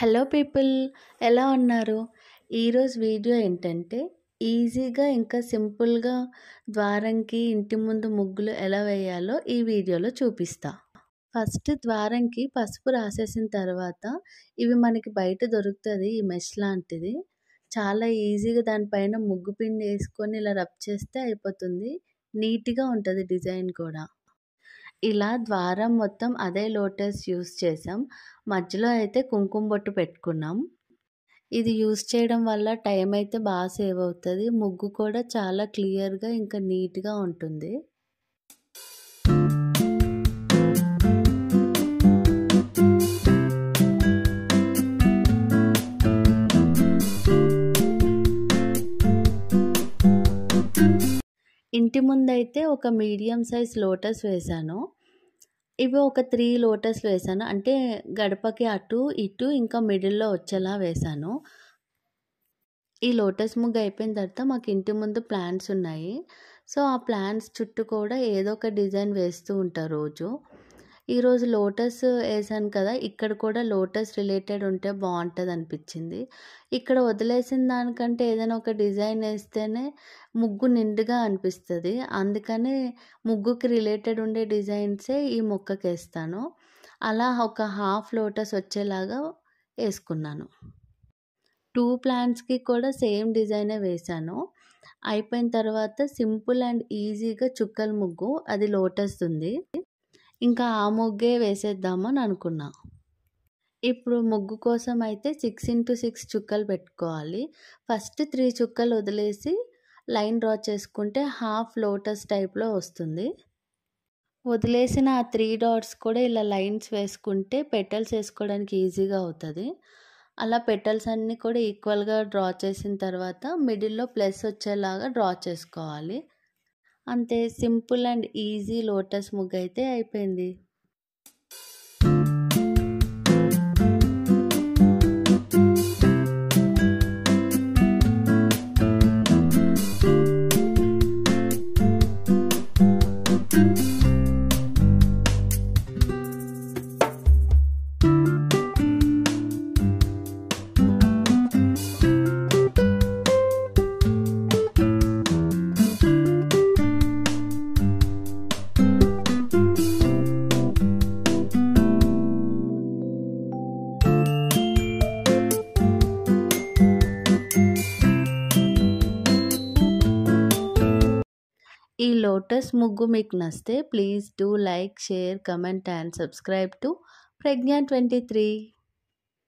Hello people, ఎలా ఉన్నారు? ఈరోజు వీడియో ఏంటంటే ఈజీగా ఇంకా సింపుల్గా ద్వారంకి ఇంటి ముందు ముగ్గులు ఎలా వేయాలో ఈ వీడియోలో చూపిస్తా. ఫస్ట్ ద్వారంకి పసుపు రాసేసిన తర్వాత ఇవి మనకి బయట దొరుకుతుంది, ఈ మెష్ లాంటిది. చాలా ఈజీగా దానిపైన ముగ్గు పిండి వేసుకొని ఇలా రబ్ చేస్తే అయిపోతుంది. నీట్గా ఉంటుంది డిజైన్ కూడా. ఇలా ద్వారం మొత్తం అదే లోటస్ యూస్ చేసాం. మధ్యలో అయితే కుంకుమ బొట్టు పెట్టుకున్నాం. ఇది యూస్ చేయడం వల్ల టైం అయితే బాగా సేవ్ అవుతుంది. ముగ్గు కూడా చాలా క్లియర్గా ఇంకా నీట్గా ఉంటుంది. ఇంటి ముందైతే ఒక మీడియం సైజ్ లోటస్ వేశాను. ఇవి ఒక 3 లోటస్లు వేసాను. అంటే గడపకి అటు ఇటు ఇంకా మిడిల్లో వచ్చేలా వేశాను. ఈ లోటస్ ముగ్గు అయిపోయిన తర్వాత మాకు ఇంటి ముందు ప్లాంట్స్ ఉన్నాయి. సో ఆ ప్లాంట్స్ చుట్టూ కూడా ఏదో ఒక డిజైన్ వేస్తూ ఉంటారు రోజు. ఈరోజు లోటస్ వేసాను కదా, ఇక్కడ కూడా లోటస్ రిలేటెడ్ ఉంటే బాగుంటుంది అనిపించింది. ఇక్కడ వదిలేసిన దానికంటే ఏదైనా ఒక డిజైన్ వేస్తేనే ముగ్గు నిండుగా అనిపిస్తుంది. అందుకనే ముగ్గుకి రిలేటెడ్ ఉండే డిజైన్సే ఈ మొక్కకి వేస్తాను. అలా ఒక హాఫ్ లోటస్ వచ్చేలాగా వేసుకున్నాను. 2 ప్లాంట్స్కి కూడా సేమ్ డిజైనే వేశాను. అయిపోయిన తర్వాత సింపుల్ అండ్ ఈజీగా చుక్కల ముగ్గు, అది లోటస్ ఉంది. ఇంకా ఆ ముగ్గే వేసేద్దామని అనుకున్నా. ఇప్పుడు ముగ్గు కోసం అయితే 6x6 చుక్కలు పెట్టుకోవాలి. ఫస్ట్ 3 చుక్కలు వదిలేసి లైన్ డ్రా చేసుకుంటే హాఫ్ లోటస్ టైప్లో వస్తుంది. వదిలేసిన ఆ 3 డాట్స్ కూడా ఇలా లైన్స్ వేసుకుంటే పెటల్స్ వేసుకోవడానికి ఈజీగా అవుతుంది. అలా పెటల్స్ అన్నీ కూడా ఈక్వల్గా డ్రా చేసిన తర్వాత మిడిల్లో ప్లస్ వచ్చేలాగా డ్రా చేసుకోవాలి. అంతే, సింపుల్ అండ్ ఈజీ లోటస్ ముగ్గు అయితే అయిపోయింది. ఈ లోటస్ ముగ్గు మీకు నచ్చితే please do like, share, comment and subscribe to Pragya 23.